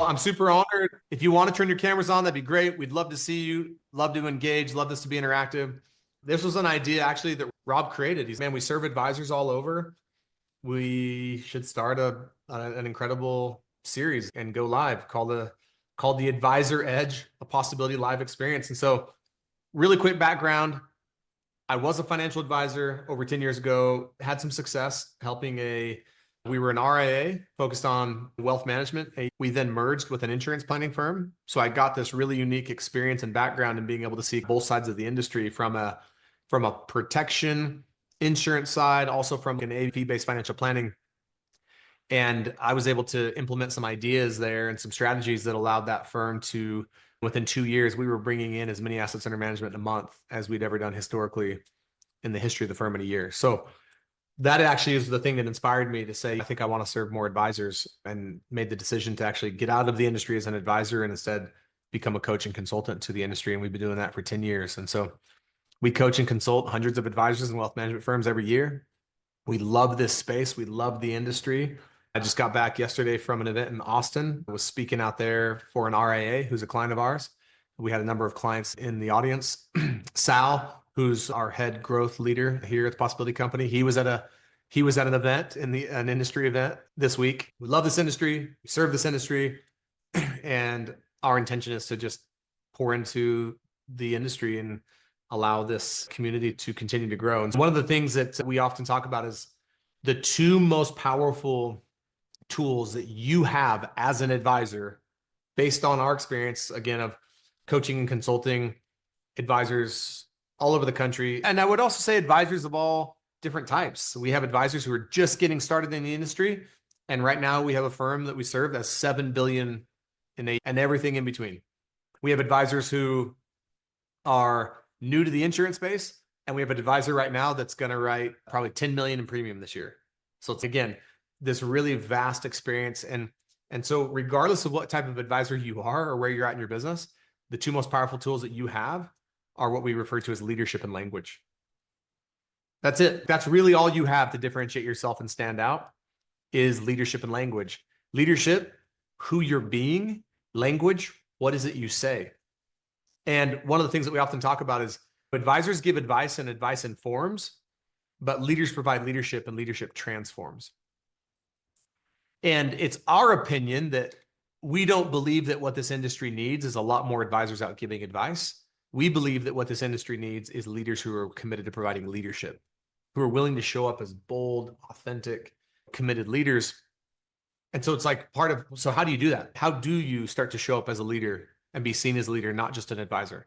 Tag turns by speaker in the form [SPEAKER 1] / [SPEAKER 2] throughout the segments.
[SPEAKER 1] I'm super honored. If you want to turn your cameras on, that'd be great. We'd love to see you, love to engage, love this to be interactive. This was an idea actually that Rob created. He's, man, we serve advisors all over. We should start an incredible series and go live called the Advisor Edge, a possibility live experience. And so really quick background. I was a financial advisor over 10 years ago, had some success helping we were an RIA focused on wealth management. We then merged with an insurance planning firm. So I got this really unique experience and background in being able to see both sides of the industry from a protection insurance side, also from an AV-based financial planning. And I was able to implement some ideas there and some strategies that allowed that firm to, within 2 years, we were bringing in as many assets under management in a month as we'd ever done historically in the history of the firm in a year. So that actually is the thing that inspired me to say, I think I want to serve more advisors, and made the decision to actually get out of the industry as an advisor and instead become a coach and consultant to the industry. And we've been doing that for 10 years. And so we coach and consult hundreds of advisors and wealth management firms every year. We love this space. We love the industry. I just got back yesterday from an event in Austin. I was speaking out there for an RIA who's a client of ours. We had a number of clients in the audience. Sal, who's our head growth leader here at the Possibility Company, he was at an event an industry event this week. We love this industry. We serve this industry, and our intention is to just pour into the industry and allow this community to continue to grow. And one of the things that we often talk about is the two most powerful tools that you have as an advisor, based on our experience, again, of coaching and consulting advisors all over the country. And I would also say advisors of all different types. We have advisors who are just getting started in the industry. And right now we have a firm that we serve that's $7 billion and everything in between. We have advisors who are new to the insurance space, and we have an advisor right now that's going to write probably 10 million in premium this year. So it's, again, this really vast experience. And so regardless of what type of advisor you are or where you're at in your business, the two most powerful tools that you have are what we refer to as leadership and language. That's it. That's really all you have to differentiate yourself and stand out, is leadership and language. Leadership, who you're being. Language, what is it you say? And one of the things that we often talk about is advisors give advice and advice informs, but leaders provide leadership and leadership transforms. And it's our opinion that we don't believe that what this industry needs is a lot more advisors out giving advice. We believe that what this industry needs is leaders who are committed to providing leadership, who are willing to show up as bold, authentic, committed leaders. And so it's like so how do you do that? How do you start to show up as a leader and be seen as a leader, not just an advisor?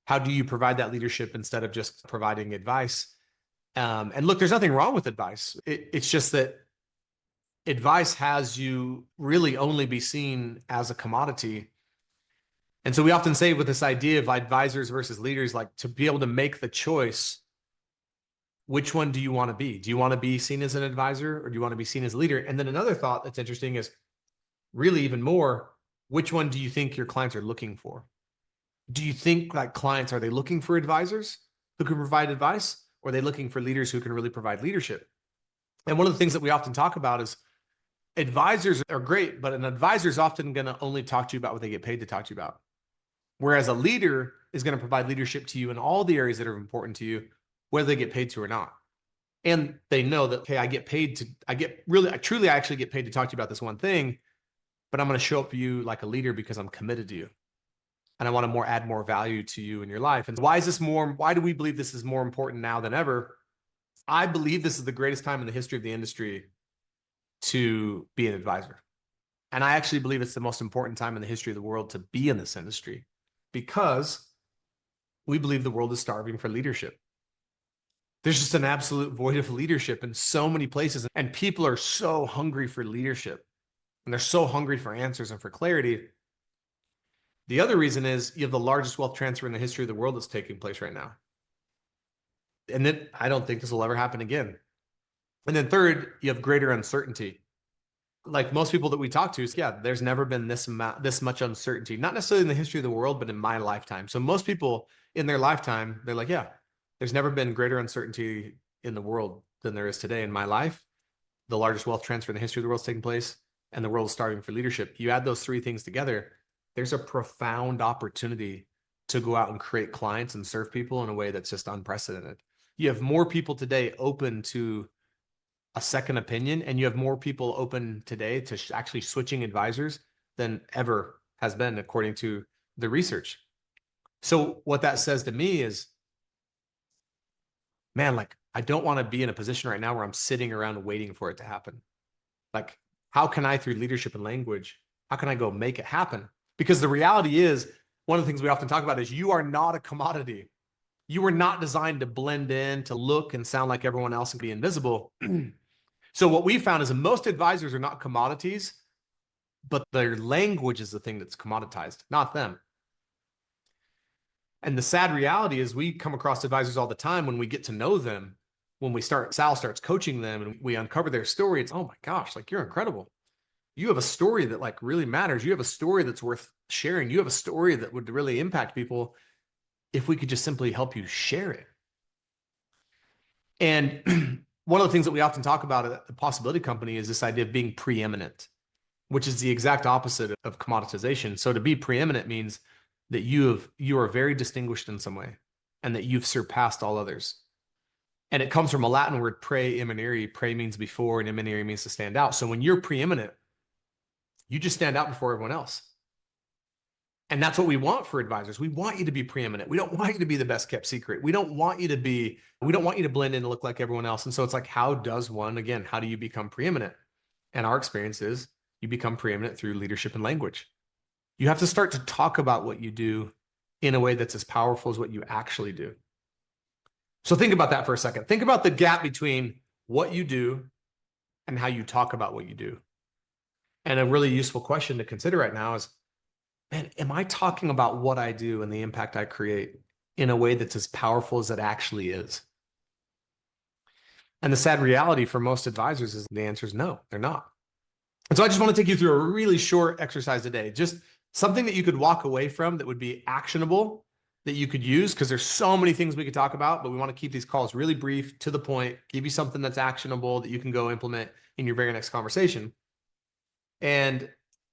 [SPEAKER 1] How do you provide that leadership instead of just providing advice? And look, there's nothing wrong with advice. It's just that advice has you really only be seen as a commodity. And so we often say with this idea of advisors versus leaders, like to be able to make the choice, which one do you want to be? Do you want to be seen as an advisor, or do you want to be seen as a leader? And then another thought that's interesting is really even more, which one do you think your clients are looking for? Do you think like clients, are they looking for advisors who can provide advice, or are they looking for leaders who can really provide leadership? And one of the things that we often talk about is advisors are great, but an advisor is often going to only talk to you about what they get paid to talk to you about. Whereas a leader is going to provide leadership to you in all the areas that are important to you, whether they get paid to or not. And they know that, okay, I actually get paid to talk to you about this one thing, but I'm going to show up for you like a leader because I'm committed to you. And I want to add more value to you in your life. And why do we believe this is more important now than ever? I believe this is the greatest time in the history of the industry to be an advisor. And I actually believe it's the most important time in the history of the world to be in this industry, because we believe the world is starving for leadership. There's just an absolute void of leadership in so many places, and people are so hungry for leadership, and they're so hungry for answers and for clarity. The other reason is you have the largest wealth transfer in the history of the world that's taking place right now. And then I don't think this will ever happen again. And then third, you have greater uncertainty. Like most people that we talk to, there's never been this much uncertainty, not necessarily in the history of the world, but in my lifetime. So most people in their lifetime, they're like, there's never been greater uncertainty in the world than there is today in my life. The largest wealth transfer in the history of the world is taking place. and the world is starving for leadership. You add those three things together, there's a profound opportunity to go out and create clients and serve people in a way that's just unprecedented. You have more people today open to a second opinion, and you have more people open today to actually switching advisors than ever has been, according to the research. So what that says to me is, man, like, I don't want to be in a position right now where I'm sitting around waiting for it to happen. Like, how can I, through leadership and language, how can I go make it happen? Because the reality is, one of the things we often talk about is you are not a commodity. You were not designed to blend in, to look and sound like everyone else and be invisible. So what we found is that most advisors are not commodities, but their language is the thing that's commoditized, not them. And the sad reality is we come across advisors all the time when we get to know them, when Sal starts coaching them and we uncover their story. It's, oh my gosh, like, you're incredible. You have a story that like really matters. You have a story that's worth sharing. You have a story that would really impact people if we could just simply help you share it. And one of the things that we often talk about at the Possibility Company is this idea of being preeminent, which is the exact opposite of commoditization. So to be preeminent means that you are very distinguished in some way and that you've surpassed all others. And it comes from a Latin word, preeminere. Pre means before and eminere means to stand out. So when you're preeminent, you just stand out before everyone else. And that's what we want for advisors. We want you to be preeminent. We don't want you to be the best kept secret. We don't want you to blend in and look like everyone else. And so it's like, how do you become preeminent? And our experience is you become preeminent through leadership and language. You have to start to talk about what you do in a way that's as powerful as what you actually do. So think about that for a second. Think about the gap between what you do and how you talk about what you do. And a really useful question to consider right now is, man, am I talking about what I do and the impact I create in a way that's as powerful as it actually is? And the sad reality for most advisors is the answer is no, they're not. And so I just want to take you through a really short exercise today, just something that you could walk away from that would be actionable, that you could use, because there's so many things we could talk about, but we want to keep these calls really brief, to the point, give you something that's actionable that you can go implement in your very next conversation. And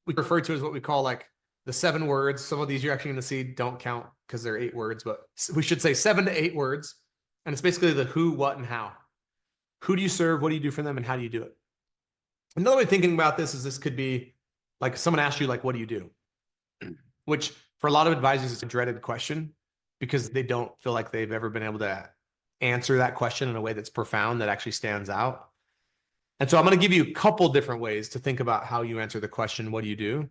[SPEAKER 1] we refer to as what we call like the 7 words. Some of these you're actually going to see don't count because they're 8 words, but we should say 7 to 8 words. And it's basically the who, what, and how. Who do you serve? What do you do for them? And how do you do it? Another way of thinking about this is this could be like someone asks you, like, what do you do? Which for a lot of advisors is a dreaded question because they don't feel like they've ever been able to answer that question in a way that's profound, that actually stands out. And so I'm going to give you a couple different ways to think about how you answer the question, what do you do?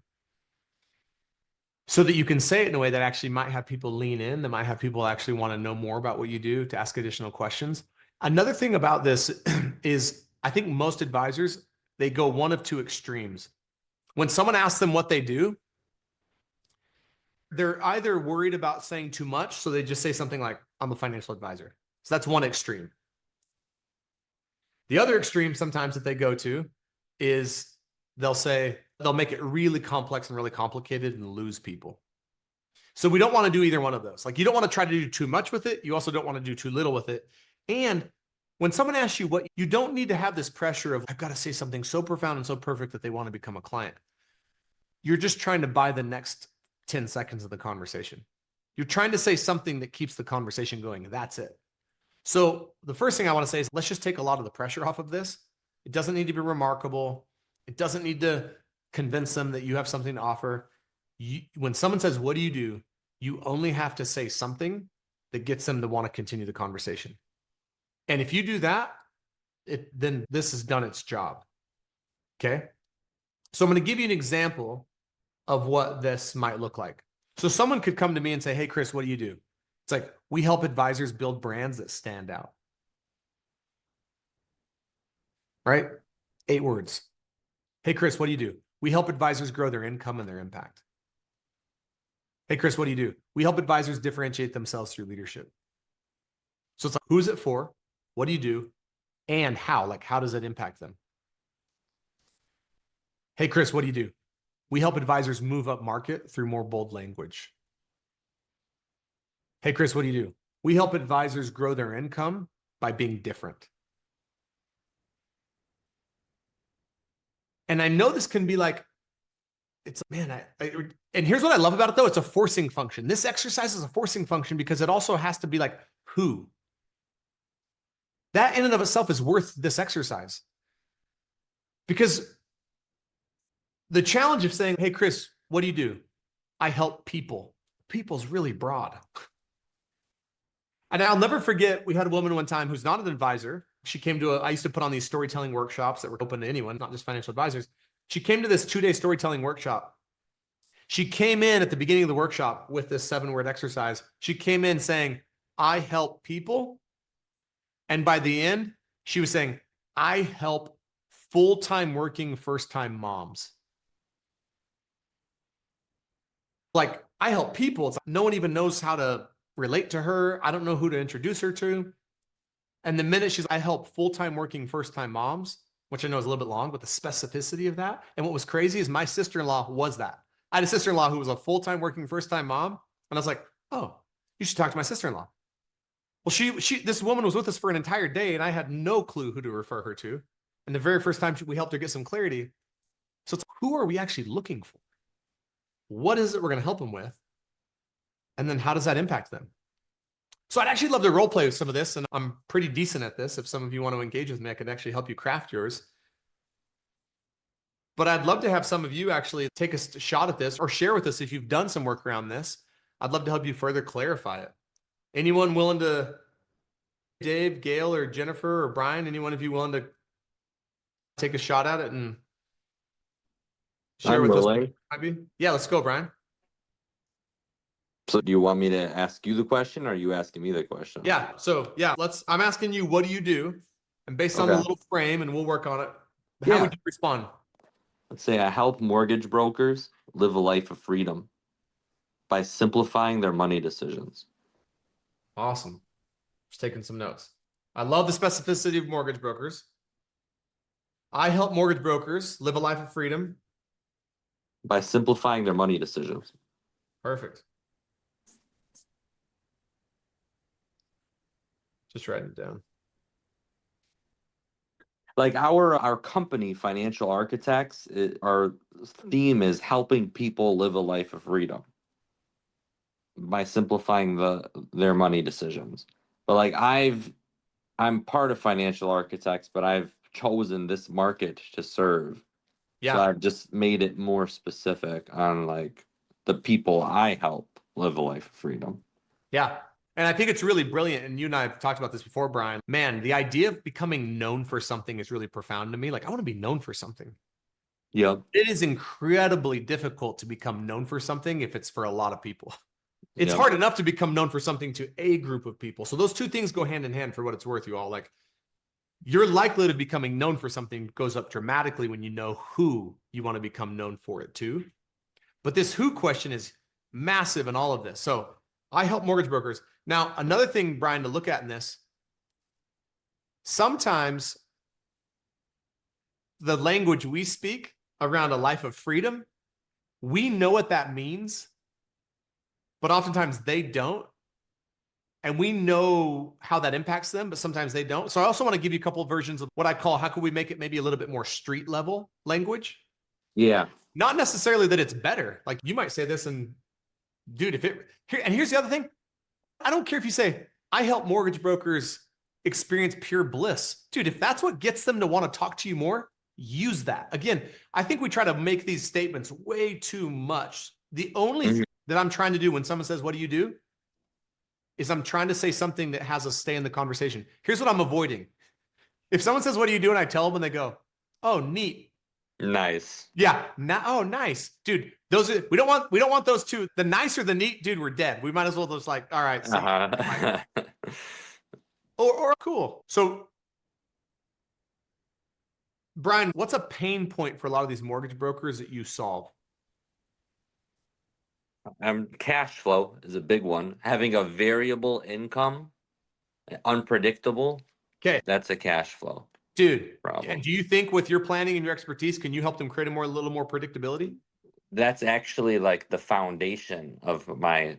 [SPEAKER 1] So that you can say it in a way that actually might have people lean in, that might have people actually want to know more about what you do, to ask additional questions. Another thing about this is I think most advisors, they go one of 2 extremes. When someone asks them what they do, they're either worried about saying too much, so they just say something like, I'm a financial advisor. So that's one extreme. The other extreme sometimes that they go to is they'll make it really complex and really complicated and lose people. So we don't want to do either one of those. Like, you don't want to try to do too much with it. You also don't want to do too little with it. And when someone asks you what, you don't need to have this pressure of, I've got to say something so profound and so perfect that they want to become a client. You're just trying to buy the next 10 seconds of the conversation. You're trying to say something that keeps the conversation going. That's it. So the first thing I want to say is, let's just take a lot of the pressure off of this. It doesn't need to be remarkable. It doesn't need to convince them that you have something to offer. When someone says, what do you do? You only have to say something that gets them to want to continue the conversation. And if you do that, then this has done its job. Okay. So I'm going to give you an example of what this might look like. So someone could come to me and say, hey, Chris, what do you do? It's like, we help advisors build brands that stand out. Right? 8 words. Hey, Chris, what do you do? We help advisors grow their income and their impact. Hey, Chris, what do you do? We help advisors differentiate themselves through leadership. So it's like, who's it for? What do you do? And how? Like, how does it impact them? Hey, Chris, what do you do? We help advisors move up market through more bold language. Hey, Chris, what do you do? We help advisors grow their income by being different. And I know this can be like, and here's what I love about it though. It's a forcing function. This exercise is a forcing function because it also has to be like, who? That in and of itself is worth this exercise. Because the challenge of saying, hey, Chris, what do you do? I help people. People's really broad. And I'll never forget, we had a woman one time who's not an advisor. She came to I used to put on these storytelling workshops that were open to anyone, not just financial advisors. She came to this 2-day storytelling workshop. She came in at the beginning of the workshop with this 7-word exercise. She came in saying, I help people. And by the end, she was saying, I help full-time working first-time moms. Like, I help people. It's like no one even knows how to relate to her. I don't know who to introduce her to. And the minute I help full-time working first-time moms, which I know is a little bit long, but the specificity of that. And what was crazy is my sister-in-law was that. I had a sister-in-law who was a full-time working first-time mom. And I was like, oh, you should talk to my sister-in-law. Well, this woman was with us for an entire day and I had no clue who to refer her to. And the very first time we helped her get some clarity. So it's who are we actually looking for? What is it we're going to help them with? And then how does that impact them? So I'd actually love to role play with some of this, and I'm pretty decent at this. If some of you want to engage with me, I can actually help you craft yours. But I'd love to have some of you actually take a shot at this or share with us if you've done some work around this. I'd love to help you further clarify it. Anyone willing to, Dave, Gail, or Jennifer, or Brian, anyone of you willing to take a shot at it and share with us? Yeah, let's go, Brian.
[SPEAKER 2] So do you want me to ask you the question or are you asking me the question?
[SPEAKER 1] Yeah. So yeah, I'm asking you, what do you do? And based on the little frame, and we'll work on it. How would you respond?
[SPEAKER 2] Let's say I help mortgage brokers live a life of freedom by simplifying their money decisions.
[SPEAKER 1] Awesome. Just taking some notes. I love the specificity of mortgage brokers. I help mortgage brokers live a life of freedom
[SPEAKER 2] by simplifying their money decisions.
[SPEAKER 1] Perfect. Just writing it down.
[SPEAKER 2] Like our company, Financial Architects, our theme is helping people live a life of freedom by simplifying their money decisions. But like I'm part of Financial Architects, but I've chosen this market to serve. Yeah. So I've just made it more specific on like the people I help live a life of freedom.
[SPEAKER 1] Yeah. And I think it's really brilliant. And you and I have talked about this before, Brian. Man, the idea of becoming known for something is really profound to me. Like, I want to be known for something.
[SPEAKER 2] Yeah.
[SPEAKER 1] It is incredibly difficult to become known for something if it's for a lot of people. It's hard enough to become known for something to a group of people. So those two things go hand in hand for what it's worth, you all. Like, your likelihood of becoming known for something goes up dramatically when you know who you want to become known for it to. But this who question is massive in all of this. So I help mortgage brokers. Now, another thing, Brian, to look at in this, sometimes the language we speak around a life of freedom, we know what that means, but oftentimes they don't. And we know how that impacts them, but sometimes they don't. So I also want to give you a couple of versions of what I call, how can we make it maybe a little bit more street level language?
[SPEAKER 2] Yeah.
[SPEAKER 1] Not necessarily that it's better. Like, you might say this and dude, here's the other thing. I don't care if you say, I help mortgage brokers experience pure bliss. Dude, if that's what gets them to want to talk to you more, use that. Again, I think we try to make these statements way too much. The only thing that I'm trying to do when someone says, what do you do? Is I'm trying to say something that has us stay in the conversation. Here's what I'm avoiding. If someone says, what do you do? And I tell them and they go, oh, neat.
[SPEAKER 2] Nice.
[SPEAKER 1] Yeah. Oh, nice. Dude, we don't want those two. The nice or the neat, dude, we're dead. We might as well just like, all right. Or cool. So Brian, what's a pain point for a lot of these mortgage brokers that you solve?
[SPEAKER 2] Cash flow is a big one. Having a variable income, unpredictable.
[SPEAKER 1] Okay.
[SPEAKER 2] That's a cash flow.
[SPEAKER 1] Dude, and do you think with your planning and your expertise, can you help them create a little more predictability?
[SPEAKER 2] That's actually like the foundation of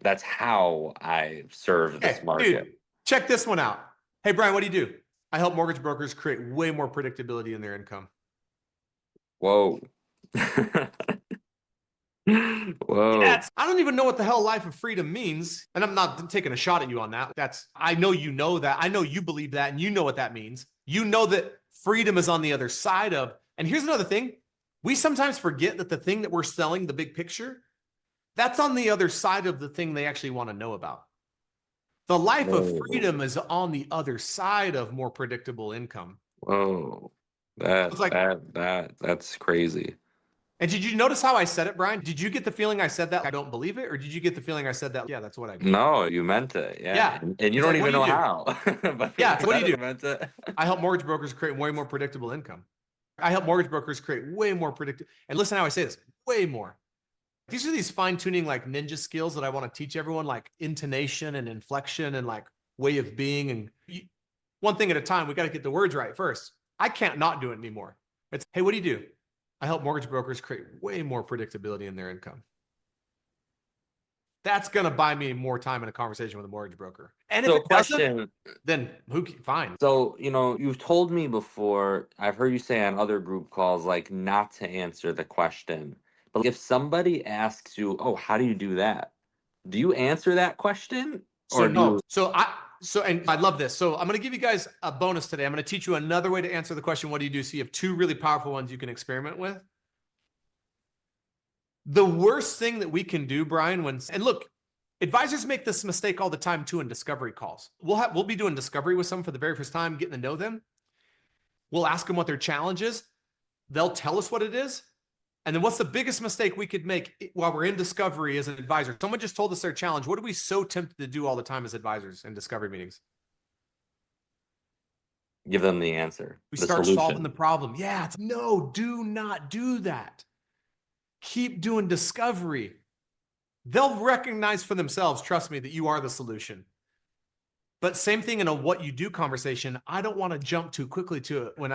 [SPEAKER 2] that's how I serve this market.
[SPEAKER 1] Dude, check this one out. Hey, Brian, what do you do? I help mortgage brokers create way more predictability in their income.
[SPEAKER 2] Whoa. Whoa.
[SPEAKER 1] I don't even know what the hell life of freedom means. And I'm not taking a shot at you on that. I know you know that. I know you believe that and you know what that means. You know that freedom is on the other side of. And here's another thing. We sometimes forget that the thing that we're selling, the big picture, that's on the other side of the thing they actually want to know about. The life of freedom is on the other side of more predictable income.
[SPEAKER 2] Whoa.
[SPEAKER 1] It's like,
[SPEAKER 2] That's crazy.
[SPEAKER 1] and did you notice how I said it, Brian? Did you get the feeling I said that I don't believe it? Or did you get the feeling I said that, yeah, that's what I do?
[SPEAKER 2] No, you meant it. Yeah.
[SPEAKER 1] Yeah.
[SPEAKER 2] And you
[SPEAKER 1] It's
[SPEAKER 2] don't
[SPEAKER 1] like, what
[SPEAKER 2] even
[SPEAKER 1] do
[SPEAKER 2] know
[SPEAKER 1] you do?
[SPEAKER 2] how. But
[SPEAKER 1] Yeah, what do you do?
[SPEAKER 2] you meant it.
[SPEAKER 1] I help mortgage brokers create way more predictable income. I help mortgage brokers create way more predictable. And listen how I say this, way more. These are these fine tuning like ninja skills that I want to teach everyone, like intonation and inflection and like way of being. And one thing at a time, we got to get the words right first. I can't not do it anymore. It's, hey, what do you do? I help mortgage brokers create way more predictability in their income. That's going to buy me more time in a conversation with a mortgage broker. And if
[SPEAKER 2] So
[SPEAKER 1] it doesn't,
[SPEAKER 2] question.
[SPEAKER 1] then fine.
[SPEAKER 2] So, you've told me before, I've heard you say on other group calls, like not to answer the question. But if somebody asks you, oh, how do you do that? Do you answer that question?
[SPEAKER 1] So
[SPEAKER 2] Or do you?
[SPEAKER 1] no. And I love this. So I'm going to give you guys a bonus today. I'm going to teach you another way to answer the question, what do you do? So you have two really powerful ones you can experiment with. The worst thing that we can do, Brian, and look, advisors make this mistake all the time too in discovery calls. We'll be doing discovery with someone for the very first time, getting to know them. We'll ask them what their challenge is. They'll tell us what it is. And then what's the biggest mistake we could make while we're in discovery as an advisor? Someone just told us their challenge. What are we so tempted to do all the time as advisors in discovery meetings?
[SPEAKER 2] Give them the answer,
[SPEAKER 1] We
[SPEAKER 2] the
[SPEAKER 1] start
[SPEAKER 2] solution.
[SPEAKER 1] solving the problem. Yeah, no, do not do that. Keep doing discovery. They'll recognize for themselves, trust me, that you are the solution. But same thing in a what you do conversation. I don't want to jump too quickly to it when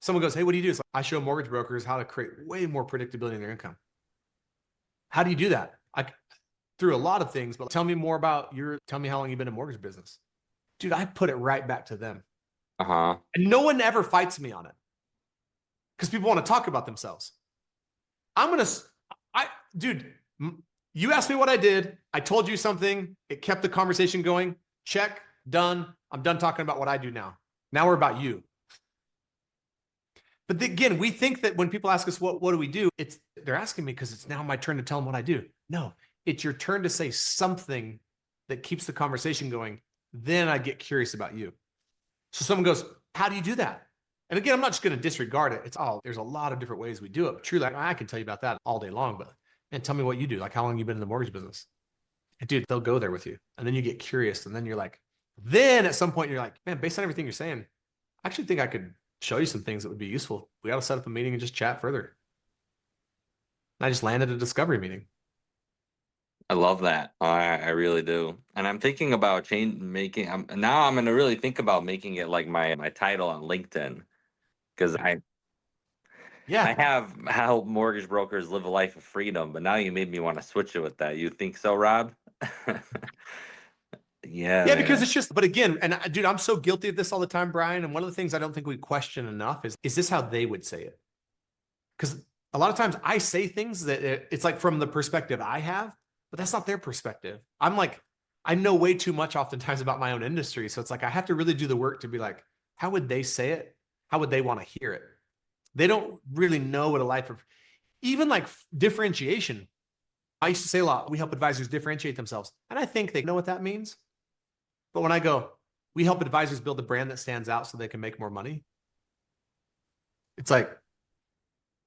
[SPEAKER 1] someone goes, hey, what do you do? It's like, I show mortgage brokers how to create way more predictability in their income. How do you do that? Through a lot of things, but tell me more about tell me how long you've been in mortgage business. Dude, I put it right back to them.
[SPEAKER 2] Uh-huh.
[SPEAKER 1] And no one ever fights me on it because people want to talk about themselves. Dude, you asked me what I did. I told you something. It kept the conversation going. Check, done. I'm done talking about what I do now. Now we're about you. But again, we think that when people ask us, what do we do? They're asking me because it's now my turn to tell them what I do. No, it's your turn to say something that keeps the conversation going. Then I get curious about you. So someone goes, how do you do that? And again, I'm not just going to disregard it. There's a lot of different ways we do it. Truly, I can tell you about that all day long, and tell me what you do. Like how long you've been in the mortgage business. And dude, they'll go there with you. And then you get curious. And then then at some point you're like, man, based on everything you're saying, I actually think I could show you some things that would be useful. We got to set up a meeting and just chat further. And I just landed a discovery meeting.
[SPEAKER 2] I love that. I really do. And I'm thinking about making. I'm going to really think about making it like my title on LinkedIn, because I have helped mortgage brokers live a life of freedom. But now you made me want to switch it with that. You think so, Rob? Yeah.
[SPEAKER 1] Yeah, because it's just. But again, and dude, I'm so guilty of this all the time, Brian. And one of the things I don't think we question enough is this how they would say it? Because a lot of times I say things that it's like from the perspective I have. But that's not their perspective. I know way too much oftentimes about my own industry. So it's like, I have to really do the work to be like, how would they say it? How would they want to hear it? They don't really know what a life of, even like differentiation. I used to say a lot, we help advisors differentiate themselves. And I think they know what that means. But when I go, we help advisors build a brand that stands out so they can make more money. It's like,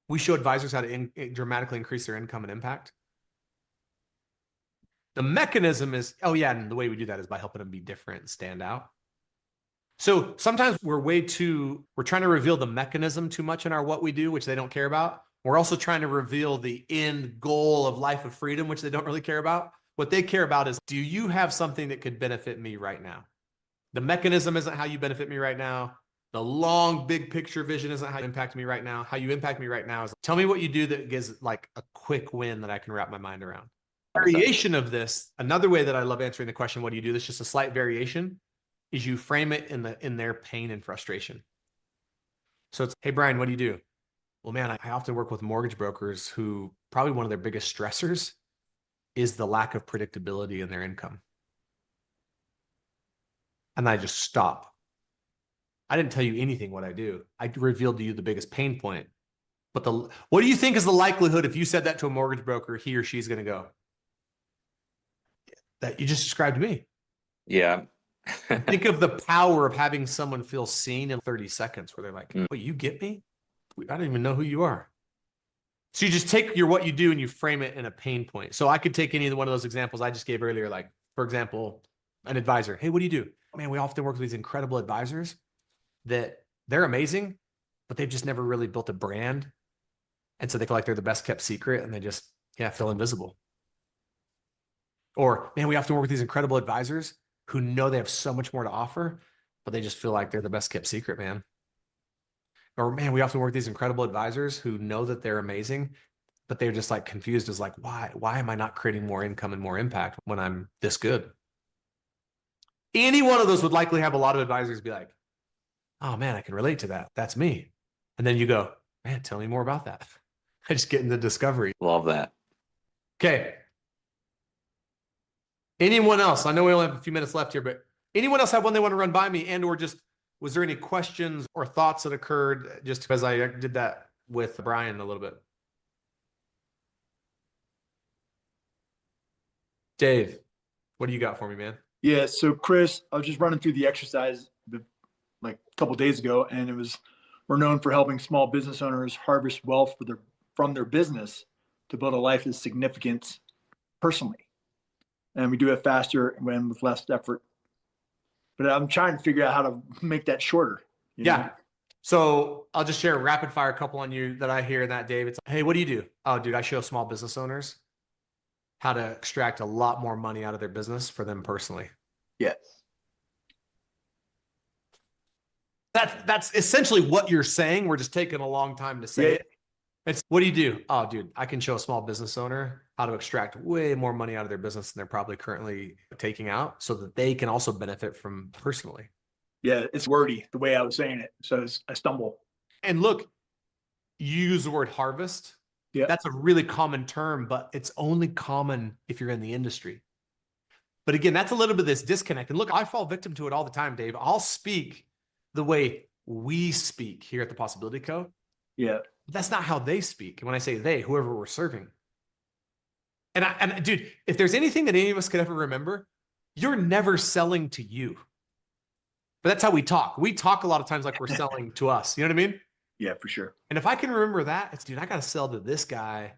[SPEAKER 1] we show advisors how to dramatically increase their income and impact. The mechanism is, and the way we do that is by helping them be different and stand out. So sometimes we're trying to reveal the mechanism too much in our what we do, which they don't care about. We're also trying to reveal the end goal of life of freedom, which they don't really care about. What they care about is, do you have something that could benefit me right now? The mechanism isn't how you benefit me right now. The long, big picture vision isn't how you impact me right now. How you impact me right now is tell me what you do that gives like a quick win that I can wrap my mind around. Variation of this, another way that I love answering the question, what do you do? That's just a slight variation, is you frame it in their pain and frustration. So it's, hey, Brian, what do you do? Well, man, I often work with mortgage brokers who probably one of their biggest stressors is the lack of predictability in their income. And I just stop. I didn't tell you anything what I do. I revealed to you the biggest pain point. But what do you think is the likelihood if you said that to a mortgage broker, he or she's going to go, that you just described to me?
[SPEAKER 2] Yeah.
[SPEAKER 1] Think of the power of having someone feel seen in 30 seconds where they're like,
[SPEAKER 2] Mm.
[SPEAKER 1] wait, you get me? I don't even know who you are. So you just take what you do and you frame it in a pain point. So I could take any one of those examples I just gave earlier, like, for example, an advisor. Hey, what do you do? Man, we often work with these incredible advisors that they're amazing, but they've just never really built a brand. And so they feel like they're the best kept secret and they just, feel invisible. Or, man, we often work with these incredible advisors who know they have so much more to offer, but they just feel like they're the best kept secret, man. Or, man, we often work with these incredible advisors who know that they're amazing, but they're just like confused as like, why am I not creating more income and more impact when I'm this good? Any one of those would likely have a lot of advisors be like, oh man, I can relate to that. That's me. And then you go, man, tell me more about that. I just get into discovery.
[SPEAKER 2] Love that.
[SPEAKER 1] Okay. Anyone else? I know we only have a few minutes left here, but anyone else have one they want to run by me? And or just, was there any questions or thoughts that occurred just because I did that with Brian a little bit? Dave, what do you got for me, man?
[SPEAKER 3] Yeah. So Chris, I was just running through the exercise like a couple of days ago, and we're known for helping small business owners harvest wealth from their business to build a life of significance personally. And we do it faster and with less effort. But I'm trying to figure out how to make that shorter. You know?
[SPEAKER 1] So I'll just share a rapid fire couple on you that I hear in that, Dave. It's, hey, what do you do? Oh, dude, I show small business owners how to extract a lot more money out of their business for them personally.
[SPEAKER 3] Yes.
[SPEAKER 1] That's essentially what you're saying. We're just taking a long time to say it. It's, what do you do? Oh, dude, I can show a small business owner how to extract way more money out of their business than they're probably currently taking out so that they can also benefit from personally.
[SPEAKER 3] Yeah, it's wordy the way I was saying it. So I stumble.
[SPEAKER 1] And look, you use the word harvest.
[SPEAKER 3] Yeah.
[SPEAKER 1] That's a really common term, but it's only common if you're in the industry. But again, that's a little bit of this disconnect. And look, I fall victim to it all the time, Dave. I'll speak the way we speak here at the Possibility Co.
[SPEAKER 3] Yeah.
[SPEAKER 1] But that's not how they speak. And when I say they, whoever we're serving. And dude, if there's anything that any of us could ever remember, you're never selling to you. But that's how we talk. We talk a lot of times like we're selling to us. You know what I mean?
[SPEAKER 3] Yeah, for sure.
[SPEAKER 1] And if I can remember that, it's, dude, I got to sell to this guy.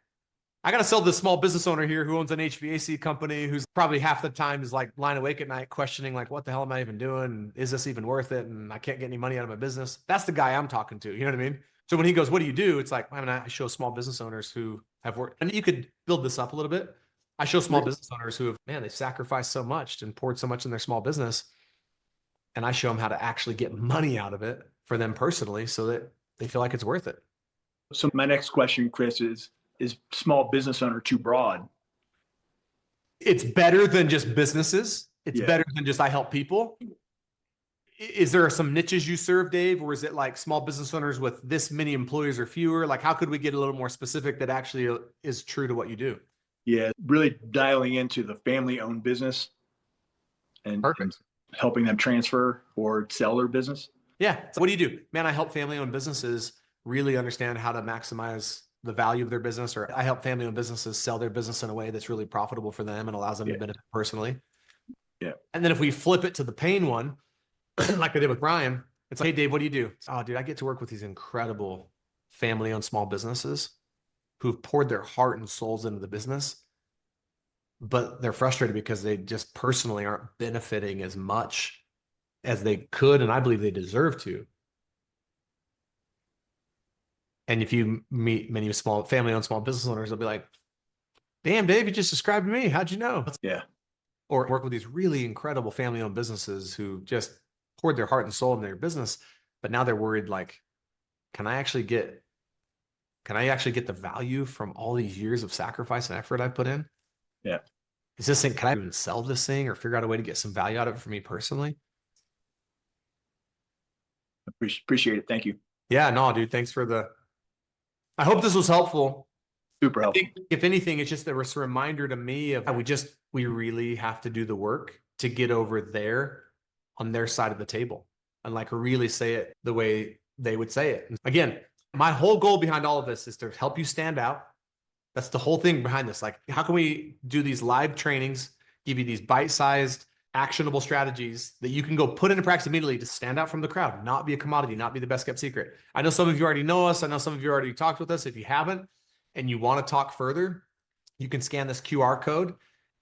[SPEAKER 1] I got to sell to this small business owner here who owns an HVAC company who's probably half the time is like lying awake at night questioning like, what the hell am I even doing? Is this even worth it? And I can't get any money out of my business. That's the guy I'm talking to. You know what I mean? So when he goes, what do you do? It's like, I mean, I show small business owners who have worked, and you could build this up a little bit. I show small business owners who have, man, they sacrificed so much and poured so much in their small business. And I show them how to actually get money out of it for them personally so that they feel like it's worth it.
[SPEAKER 3] So my next question, Chris, is small business owner too broad?
[SPEAKER 1] It's better than just businesses. It's better than just I help people. Is there some niches you serve, Dave? Or is it like small business owners with this many employees or fewer? Like, how could we get a little more specific that actually is true to what you do?
[SPEAKER 3] Yeah, really dialing into the family-owned business and helping them transfer or sell their business.
[SPEAKER 1] Yeah. So what do you do? Man, I help family-owned businesses really understand how to maximize the value of their business, or I help family-owned businesses sell their business in a way that's really profitable for them and allows them to benefit personally.
[SPEAKER 3] Yeah.
[SPEAKER 1] And then if we flip it to the pain one, like I did with Brian, it's like, hey, Dave, what do you do? Oh, dude, I get to work with these incredible family-owned small businesses who've poured their heart and souls into the business, but they're frustrated because they just personally aren't benefiting as much as they could, and I believe they deserve to. And if you meet many small family-owned small business owners, they'll be like, damn, Dave, you just described me. How'd you know?
[SPEAKER 3] Yeah.
[SPEAKER 1] Or work with these really incredible family-owned businesses who just poured their heart and soul in their business, but now they're worried, like, can I actually get the value from all these years of sacrifice and effort I put in?
[SPEAKER 3] Yeah.
[SPEAKER 1] Is this thing, can I even sell this thing or figure out a way to get some value out of it for me personally?
[SPEAKER 3] Appreciate it. Thank you.
[SPEAKER 1] Yeah, no, dude, thanks for I hope this was helpful.
[SPEAKER 3] Super
[SPEAKER 1] I
[SPEAKER 3] helpful.
[SPEAKER 1] think if anything, it's just a reminder to me of how we really have to do the work to get over there on their side of the table and like really say it the way they would say it. Again, my whole goal behind all of this is to help you stand out. That's the whole thing behind this. Like, how can we do these live trainings, give you these bite-sized, actionable strategies that you can go put into practice immediately to stand out from the crowd, not be a commodity, not be the best kept secret. I know some of you already know us. I know some of you already talked with us. If you haven't and you want to talk further, you can scan this QR code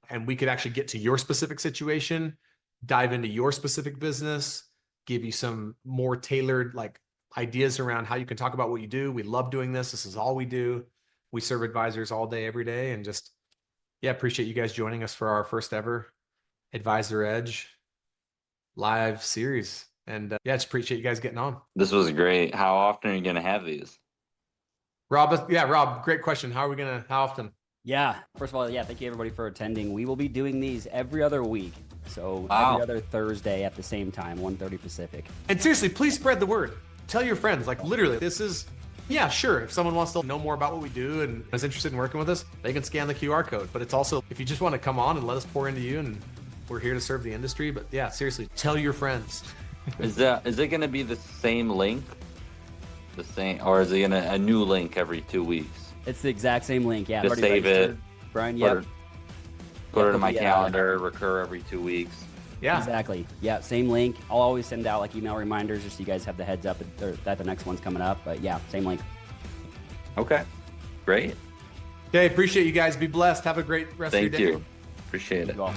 [SPEAKER 1] and we could actually get to your specific situation, dive into your specific business, give you some more tailored like ideas around how you can talk about what you do. We love doing this. This is all we do. We serve advisors all day, every day. And just, yeah, appreciate you guys joining us for our first ever Advisor Edge live series. And yeah, just appreciate you guys getting on.
[SPEAKER 2] This was great. How often are you going to have these?
[SPEAKER 1] Rob, Rob, great question. How often?
[SPEAKER 4] Yeah. First of all, yeah, thank you everybody for attending. We will be doing these every other week. So
[SPEAKER 2] Wow.
[SPEAKER 4] every other Thursday at the same time, 1:30 Pacific.
[SPEAKER 1] And seriously, please spread the word. Tell your friends, like literally, this is, yeah, sure. If someone wants to know more about what we do and is interested in working with us, they can scan the QR code. But it's also, if you just want to come on and let us pour into you, and we're here to serve the industry. But yeah, seriously, tell your friends.
[SPEAKER 2] Is it going to be the same link? The same, or is it going to a new link every 2 weeks?
[SPEAKER 4] It's the exact same link. Yeah.
[SPEAKER 2] Just
[SPEAKER 4] I've already
[SPEAKER 2] save
[SPEAKER 4] registered.
[SPEAKER 2] it.
[SPEAKER 4] Brian,
[SPEAKER 2] Put
[SPEAKER 4] yep.
[SPEAKER 2] it, put it in my
[SPEAKER 4] Yeah.
[SPEAKER 2] calendar, recur every 2 weeks.
[SPEAKER 1] Yeah.
[SPEAKER 4] Exactly. Yeah, same link. I'll always send out like email reminders just so you guys have the heads up that the next one's coming up. But yeah, same link.
[SPEAKER 2] Okay. Great.
[SPEAKER 1] Okay. Appreciate you guys. Be blessed. Have a great rest
[SPEAKER 2] Thank
[SPEAKER 1] of your day.
[SPEAKER 2] you. Appreciate it.
[SPEAKER 4] You all.